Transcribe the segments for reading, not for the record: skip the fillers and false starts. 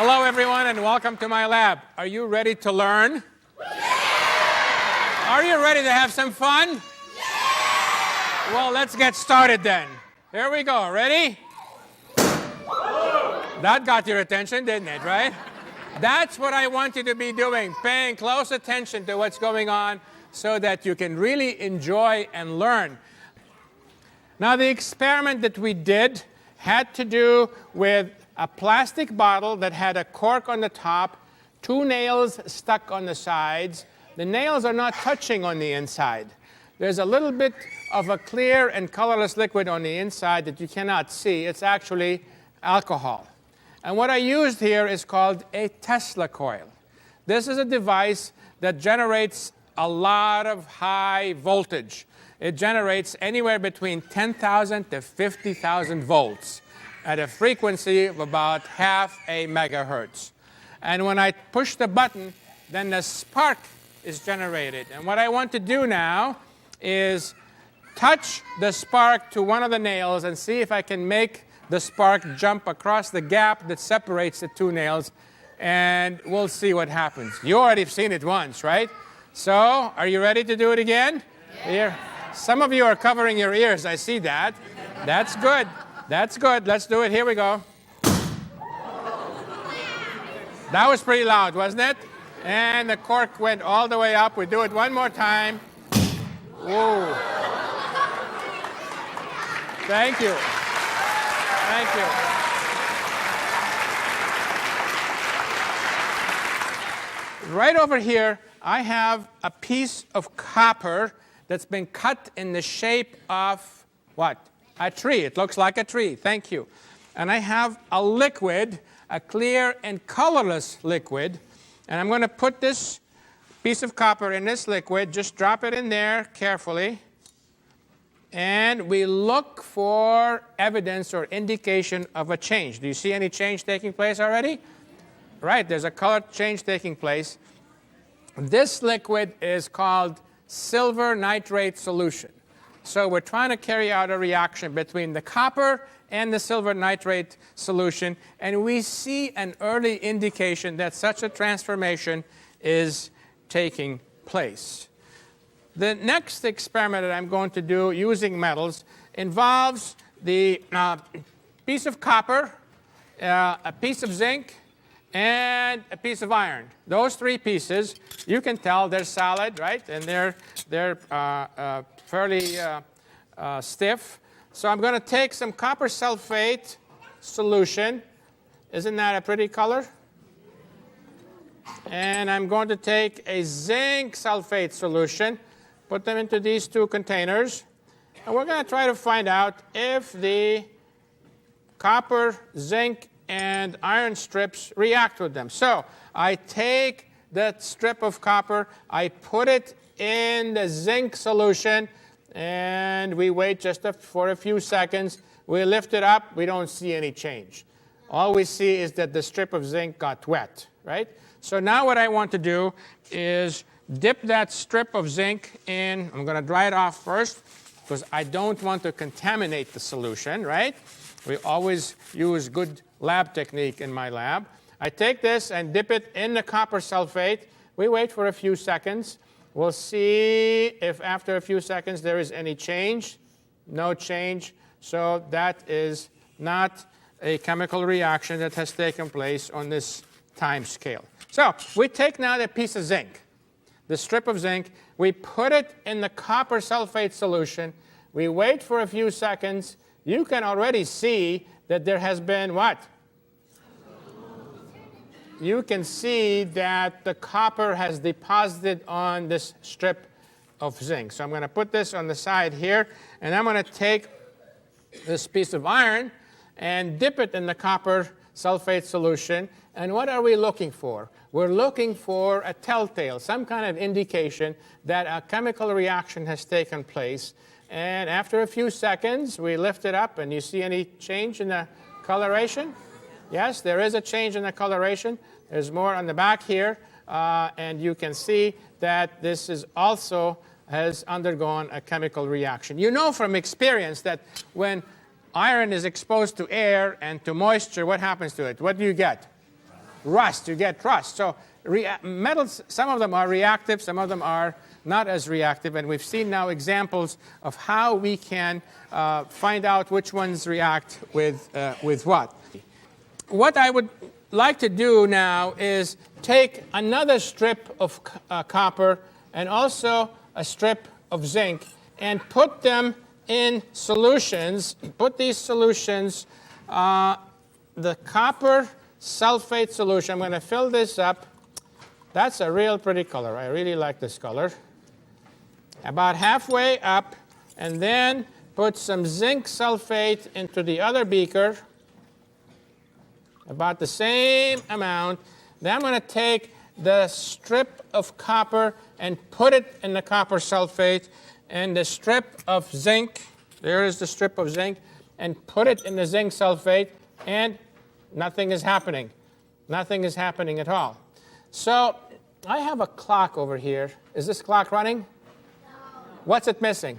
Hello, everyone, and welcome to my lab. Are you ready to learn? Yeah! Are you ready to have some fun? Yeah! Well, let's get started then. Here we go. Ready? That got your attention, didn't it, right? That's what I want you to be doing, paying close attention to what's going on so that you can really enjoy and learn. Now, the experiment that we did had to do with a plastic bottle that had a cork on the top, 2 nails stuck on the sides. The nails are not touching on the inside. There's a little bit of a clear and colorless liquid on the inside that you cannot see. It's actually alcohol. And what I used here is called a Tesla coil. This is a device that generates a lot of high voltage. It generates anywhere between 10,000 to 50,000 volts at a frequency of about half a megahertz. And when I push the button, then the spark is generated. And what I want to do now is touch the spark to one of the nails and see if I can make the spark jump across the gap that separates the 2 nails, and we'll see what happens. You already have seen it once, right? So, are you ready to do it again? Yeah. Here. Some of you are covering your ears. I see that. That's good. That's good. Let's do it. Here we go. That was pretty loud, wasn't it? And the cork went all the way up. We do it one more time. Whoa. Thank you. Thank you. Right over here, I have a piece of copper that's been cut in the shape of what? A tree. It looks like a tree. Thank you. And I have a liquid, a clear and colorless liquid. And I'm going to put this piece of copper in this liquid. Just drop it in there carefully. And we look for evidence or indication of a change. Do you see any change taking place already? Right, there's a color change taking place. This liquid is called silver nitrate solution. So we're trying to carry out a reaction between the copper and the silver nitrate solution, and we see an early indication that such a transformation is taking place. The next experiment that I'm going to do using metals involves the piece of copper, a piece of zinc, and a piece of iron. Those 3 pieces, you can tell they're solid, right? And they're fairly stiff. So I'm going to take some copper sulfate solution. Isn't that a pretty color? And I'm going to take a zinc sulfate solution, put them into these 2 containers, and we're going to try to find out if the copper, zinc, and iron strips react with them. So I take that strip of copper, I put it in the zinc solution, and we wait just for a few seconds. We lift it up. We don't see any change. All we see is that the strip of zinc got wet, right? So now what I want to do is dip that strip of zinc in. I'm going to dry it off first because I don't want to contaminate the solution, right? We always use good lab technique in my lab. I take this and dip it in the copper sulfate. We wait for a few seconds. We'll see if after a few seconds there is any change. No change. So that is not a chemical reaction that has taken place on this time scale. So we take now the piece of zinc, the strip of zinc. We put it in the copper sulfate solution. We wait for a few seconds. You can already see that there has been what? You can see that the copper has deposited on this strip of zinc. So I'm going to put this on the side here, and I'm going to take this piece of iron and dip it in the copper sulfate solution. And what are we looking for? We're looking for a telltale, some kind of indication that a chemical reaction has taken place. And after a few seconds, we lift it up, and you see any change in the coloration? Yes, there is a change in the coloration. There's more on the back here, and you can see that this is also has undergone a chemical reaction. You know from experience that when iron is exposed to air and to moisture, what happens to it? What do you get? rust. You get rust. So metals, some of them are reactive, some of them are not as reactive. And we've seen now examples of how we can find out which ones react with what. What I would like to do now is take another strip of copper and also a strip of zinc and put them in solutions. Put these solutions, the copper sulfate solution, I'm going to fill this up. That's a real pretty color. I really like this color. About halfway up, and then put some zinc sulfate into the other beaker, about the same amount. Then I'm going to take the strip of copper and put it in the copper sulfate, and the strip of zinc, there is the strip of zinc, and put it in the zinc sulfate, and nothing is happening. Nothing is happening at all. So I have a clock over here. Is this clock running? No. What's it missing?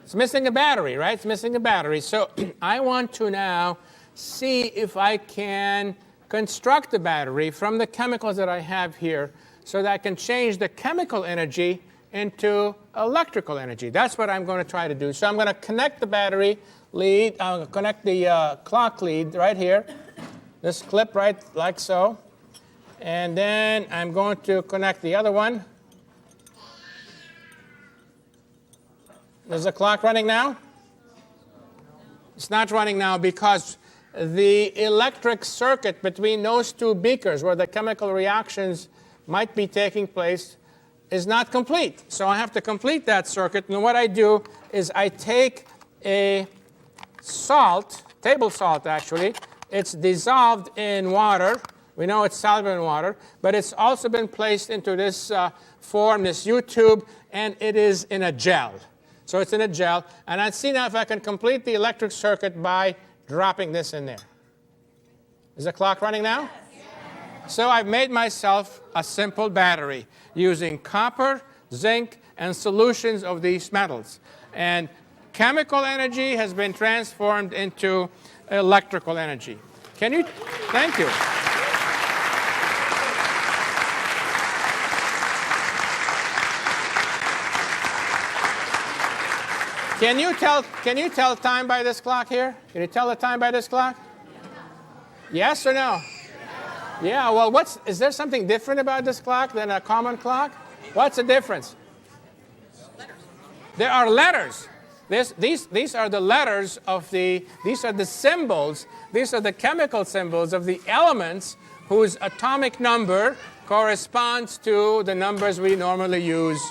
It's missing a battery, right? It's missing a battery. So I want to now see if I can construct a battery from the chemicals that I have here so that I can change the chemical energy into electrical energy. That's what I'm going to try to do. So I'm going to connect the battery lead, connect the clock lead right here, this clip right like so. And then I'm going to connect the other one. Is the clock running now? It's not running now because the electric circuit between those two beakers where the chemical reactions might be taking place is not complete. So I have to complete that circuit. And what I do is I take a salt, table salt actually. It's dissolved in water. We know it's soluble in water, but it's also been placed into this form, this U-tube, and it is in a gel. So it's in a gel, and I'll see now if I can complete the electric circuit by dropping this in there. Is the clock running now? Yes. So I've made myself a simple battery using copper, zinc, and solutions of these metals. And chemical energy has been transformed into electrical energy. Can you? Thank you. Can you tell time by this clock here? Can you tell the time by this clock? Yes or no? Yeah, well, is there something different about this clock than a common clock? What's the difference? Letters. There are letters. These are the letters of these are the symbols, these are the chemical symbols of the elements whose atomic number corresponds to the numbers we normally use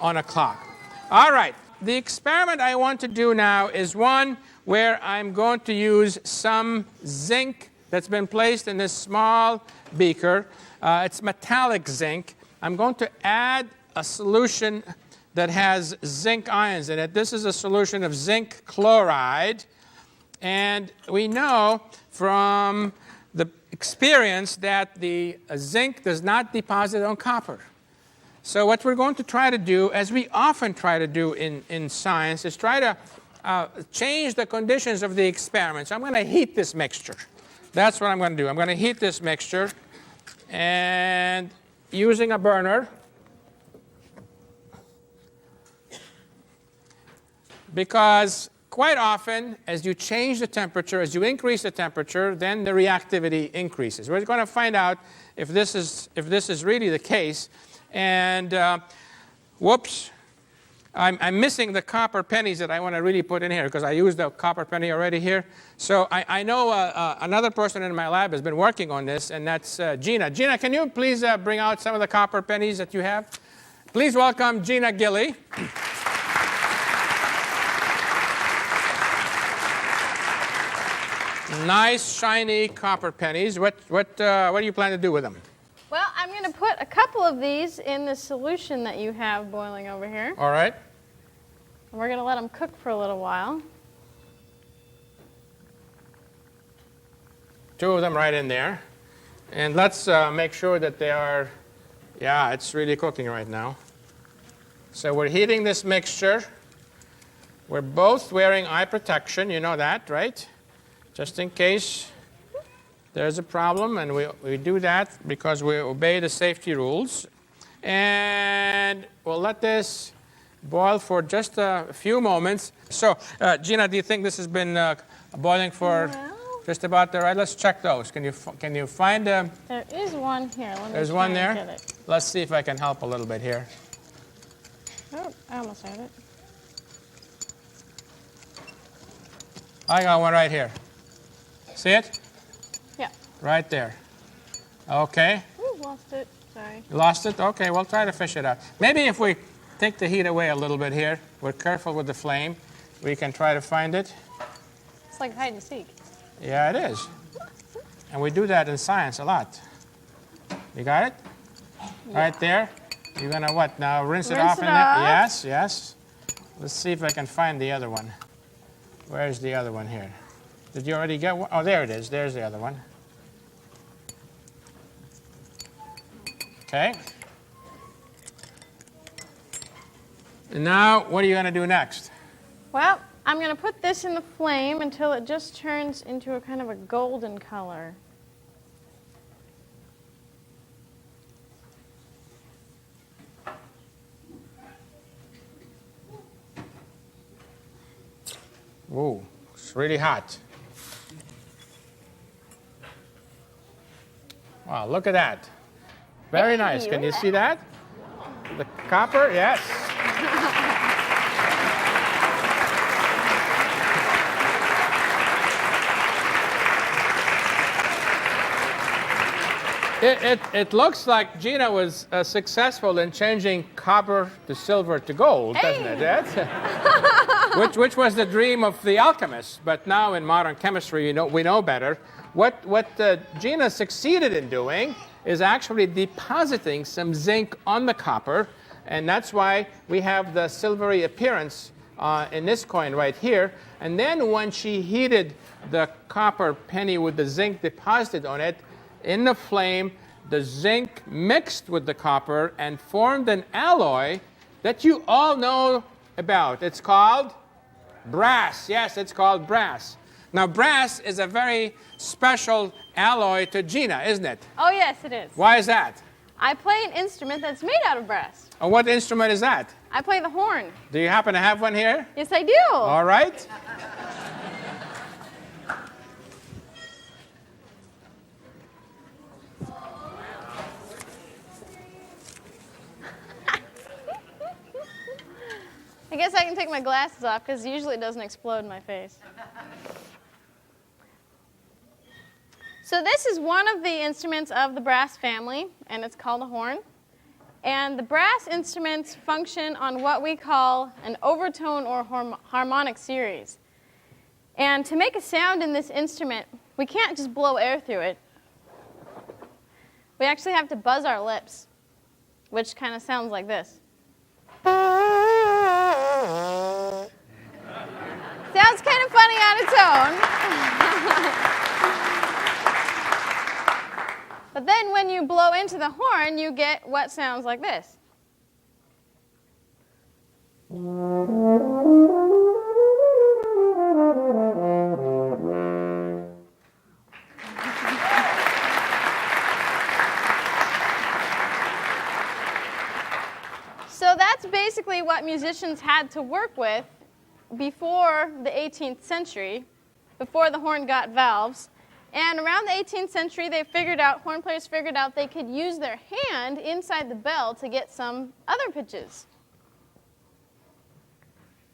on a clock. All right. The experiment I want to do now is one where I'm going to use some zinc that's been placed in this small beaker. It's metallic zinc. I'm going to add a solution that has zinc ions in it. This is a solution of zinc chloride. And we know from the experience that the zinc does not deposit on copper. So what we're going to try to do, as we often try to do in science, is try to change the conditions of the experiment. So I'm going to heat this mixture. That's what I'm going to do. I'm going to heat this mixture, and using a burner, because quite often, as you change the temperature, as you increase the temperature, then the reactivity increases. We're going to find out if this is really the case. And whoops, I'm missing the copper pennies that I want to really put in here because I used the copper penny already here. So I know another person in my lab has been working on this, and that's Gina. Gina, can you please bring out some of the copper pennies that you have? Please welcome Gina Gilly. Nice, shiny copper pennies. What do you plan to do with them? Well, I'm going to put a couple of these in the solution that you have boiling over here. All right. And we're going to let them cook for a little while. Two of them right in there. And let's make sure that they are, yeah, it's really cooking right now. So we're heating this mixture. We're both wearing eye protection. You know that, right? Just in case There's a problem, and we do that because we obey the safety rules. And we'll let this boil for just a few moments. So, Gina, do you think this has been boiling for just about the right? Let's check those. Can you find a... There is one here. There's one there? Let's see if I can help a little bit here. Oh, I almost had it. I got one right here. See it? Yeah. Right there. Okay. Ooh, lost it. Sorry. You lost it? Okay, we'll try to fish it out. Maybe if we take the heat away a little bit here, we're careful with the flame, we can try to find it. It's like hide and seek. Yeah, it is. And we do that in science a lot. You got it? Yeah. Right there. You're going to what now? Rinse it off in there? Yes, yes. Let's see if I can find the other one. Where's the other one here? Did you already get one? Oh, there it is. There's the other one. Okay. And now, what are you going to do next? Well, I'm going to put this in the flame until it just turns into a kind of a golden color. Whoa, it's really hot. Wow, look at that. Very nice. Can you see that? The copper, yes. It looks like Gina was successful in changing copper to silver to gold, doesn't it? That's, which was the dream of the alchemists. But now in modern chemistry, we know better. What Gina succeeded in doing is actually depositing some zinc on the copper, and that's why we have the silvery appearance in this coin right here. And then when she heated the copper penny with the zinc deposited on it, in the flame, the zinc mixed with the copper and formed an alloy that you all know about. It's called brass. Yes, it's called brass. Now, brass is a very special alloy to Gina, isn't it? Oh, yes, it is. Why is that? I play an instrument that's made out of brass. And what instrument is that? I play the horn. Do you happen to have one here? Yes, I do. All right. I guess I can take my glasses off because usually it doesn't explode in my face. So this is one of the instruments of the brass family, and it's called a horn. And the brass instruments function on what we call an overtone or harmonic series. And to make a sound in this instrument, we can't just blow air through it. We actually have to buzz our lips, which kind of sounds like this. Sounds kind of funny on its own. But then when you blow into the horn, you get what sounds like this. So that's basically what musicians had to work with before the 18th century, before the horn got valves. And around the 18th century, horn players figured out they could use their hand inside the bell to get some other pitches.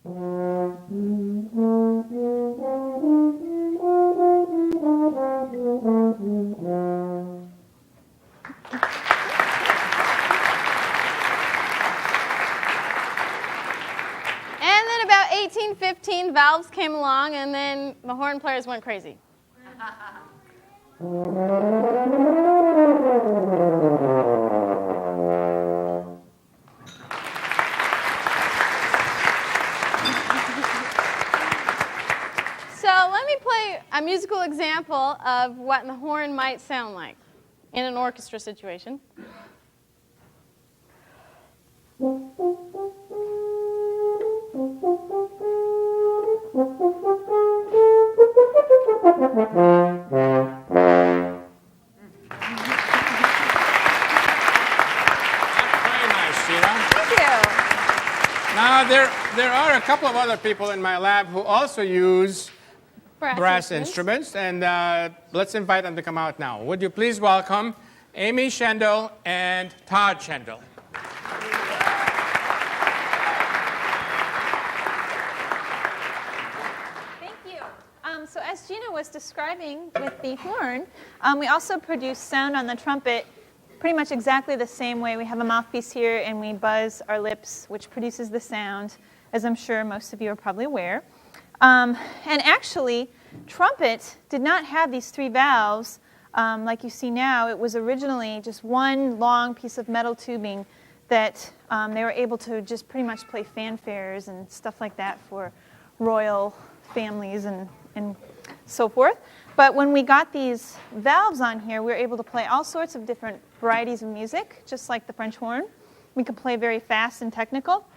And then about 1815, valves came along, and then the horn players went crazy. So let me play a musical example of what the horn might sound like in an orchestra situation. Now, there are a couple of other people in my lab who also use brass instruments, and let's invite them to come out now. Would you please welcome Amy Schendel and Todd Schendel. Thank you. So as Gina was describing with the horn, we also produce sound on the trumpet pretty much exactly the same way. We have a mouthpiece here, and we buzz our lips, which produces the sound, as I'm sure most of you are probably aware. And actually, trumpet did not have these three valves like you see now. It was originally just one long piece of metal tubing that they were able to just pretty much play fanfares and stuff like that for royal families and so forth. But when we got these valves on here, we were able to play all sorts of different varieties of music, just like the French horn. We could play very fast and technical.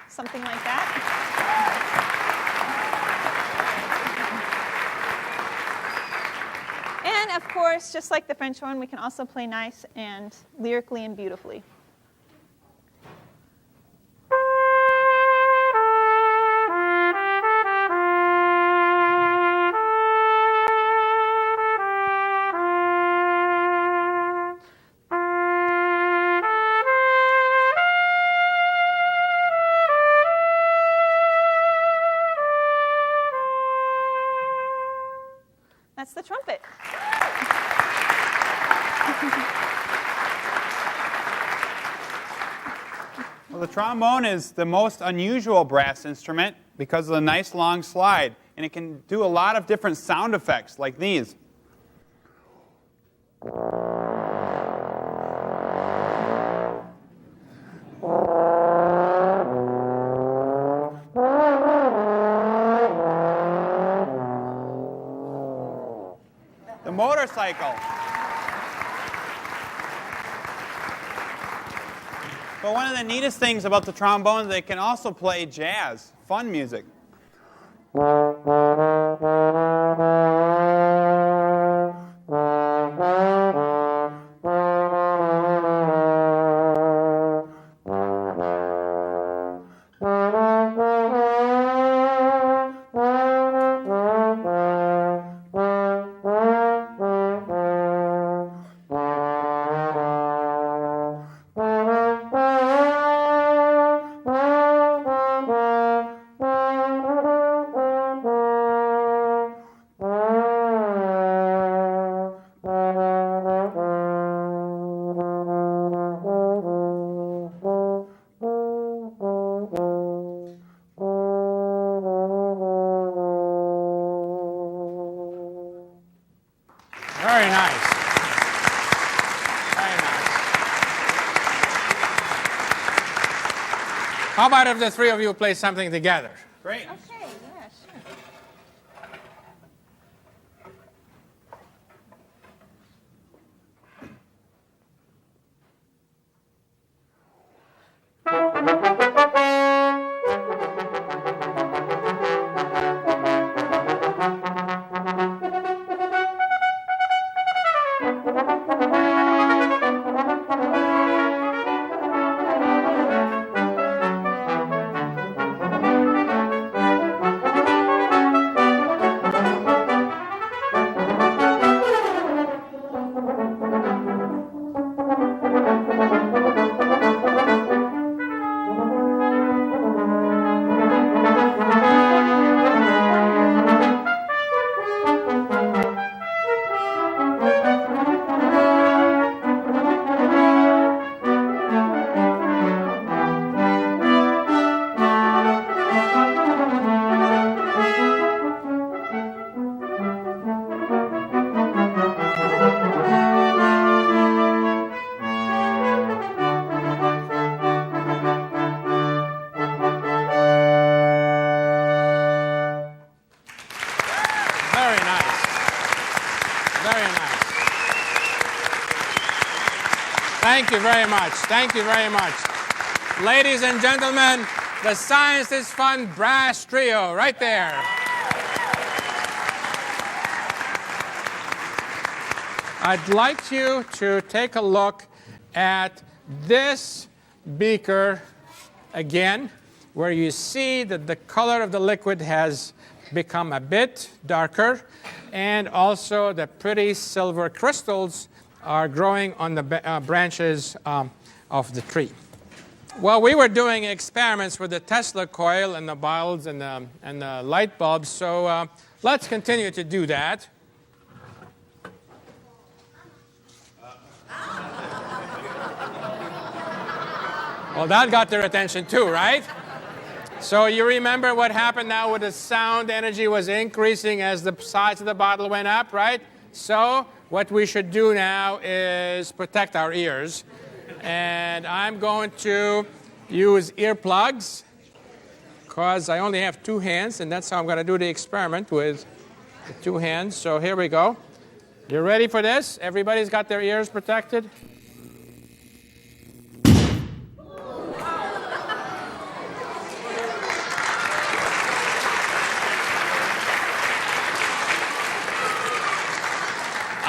Something like that. And of course, just like the French horn, we can also play nice and lyrically and beautifully. That's the trumpet. Well, the trombone is the most unusual brass instrument because of the nice long slide, and it can do a lot of different sound effects like these. The motorcycle. But one of the neatest things about the trombone is they can also play jazz, fun music. Very nice. Very nice. How about if the three of you play something together? Great. Okay, yeah, sure. Very nice. Very nice. Thank you very much. Thank you very much. Ladies and gentlemen, the Science is Fun brass trio right there. I'd like you to take a look at this beaker again, where you see that the color of the liquid has become a bit darker, and also the pretty silver crystals are growing on the branches of the tree. Well, we were doing experiments with the Tesla coil and the bulbs and the light bulbs, so let's continue to do that. Well, that got their attention too, right? So you remember what happened now with the sound energy was increasing as the size of the bottle went up, right? So what we should do now is protect our ears. And I'm going to use earplugs because I only have 2 hands, and that's how I'm going to do the experiment with the 2 hands. So here we go. You ready for this? Everybody's got their ears protected?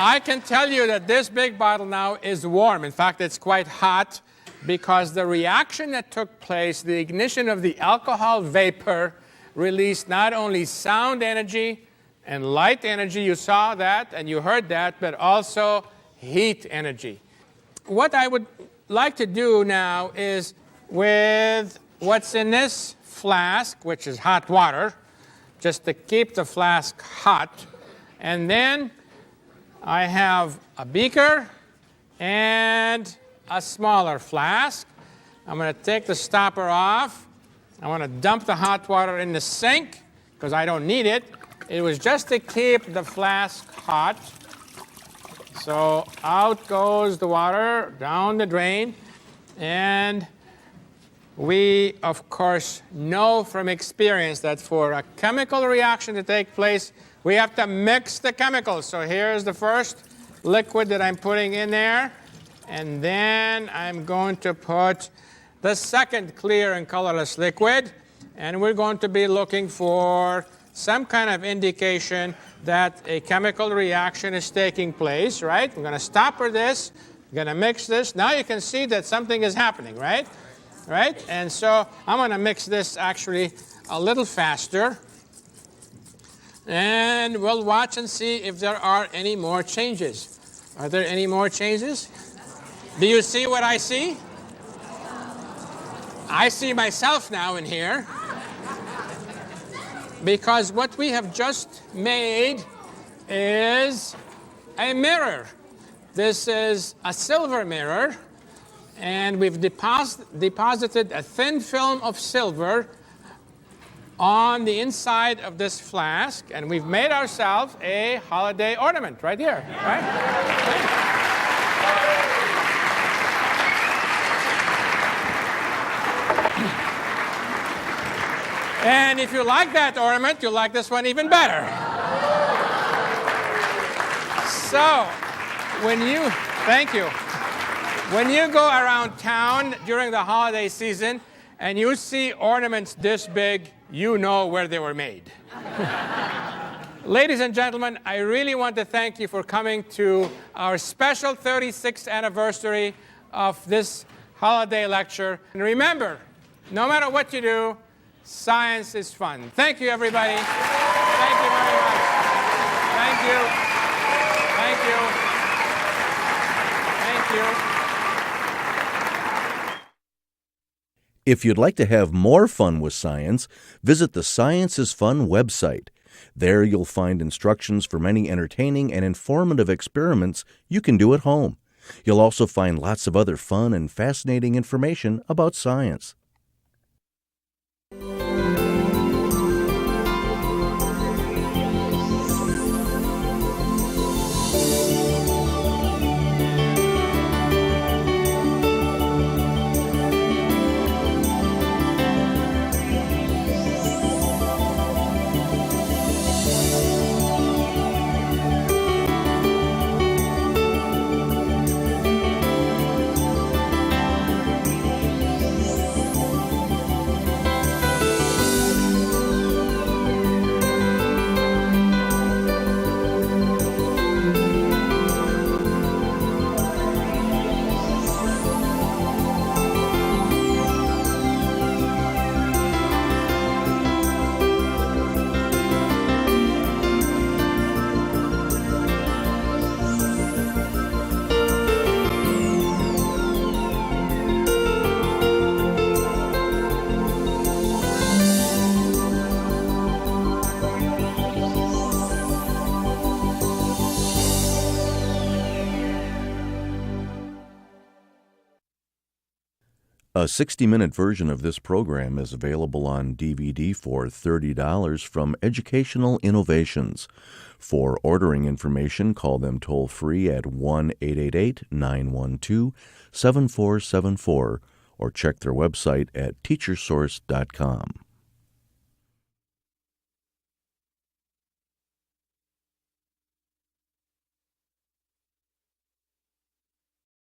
I can tell you that this big bottle now is warm. In fact, it's quite hot because the reaction that took place, the ignition of the alcohol vapor, released not only sound energy and light energy, you saw that and you heard that, but also heat energy. What I would like to do now is with what's in this flask, which is hot water, just to keep the flask hot, and then I have a beaker and a smaller flask. I'm going to take the stopper off. I want to dump the hot water in the sink because I don't need it. It was just to keep the flask hot. So out goes the water down the drain. And we, of course, know from experience that for a chemical reaction to take place, we have to mix the chemicals. So here's the first liquid that I'm putting in there. And then I'm going to put the second clear and colorless liquid. And we're going to be looking for some kind of indication that a chemical reaction is taking place, right? I'm going to stopper this. I'm going to mix this. Now you can see that something is happening, right? Right? And so I'm going to mix this actually a little faster. And we'll watch and see if there are any more changes. Are there any more changes? Do you see what I see? I see myself now in here. Because what we have just made is a mirror. This is a silver mirror. And we've deposited a thin film of silver on the inside of this flask, and we've made ourselves a holiday ornament right here, right? And if you like that ornament, you'll like this one even better. So, thank you. When you go around town during the holiday season and you see ornaments this big, you know where they were made. Ladies and gentlemen, I really want to thank you for coming to our special 36th anniversary of this holiday lecture. And remember, no matter what you do, science is fun. Thank you, everybody. Thank you very much. Thank you. Thank you. Thank you. If you'd like to have more fun with science, visit the Science is Fun website. There you'll find instructions for many entertaining and informative experiments you can do at home. You'll also find lots of other fun and fascinating information about science. A 60-minute version of this program is available on DVD for $30 from Educational Innovations. For ordering information, call them toll-free at 1-888-912-7474 or check their website at teachersource.com.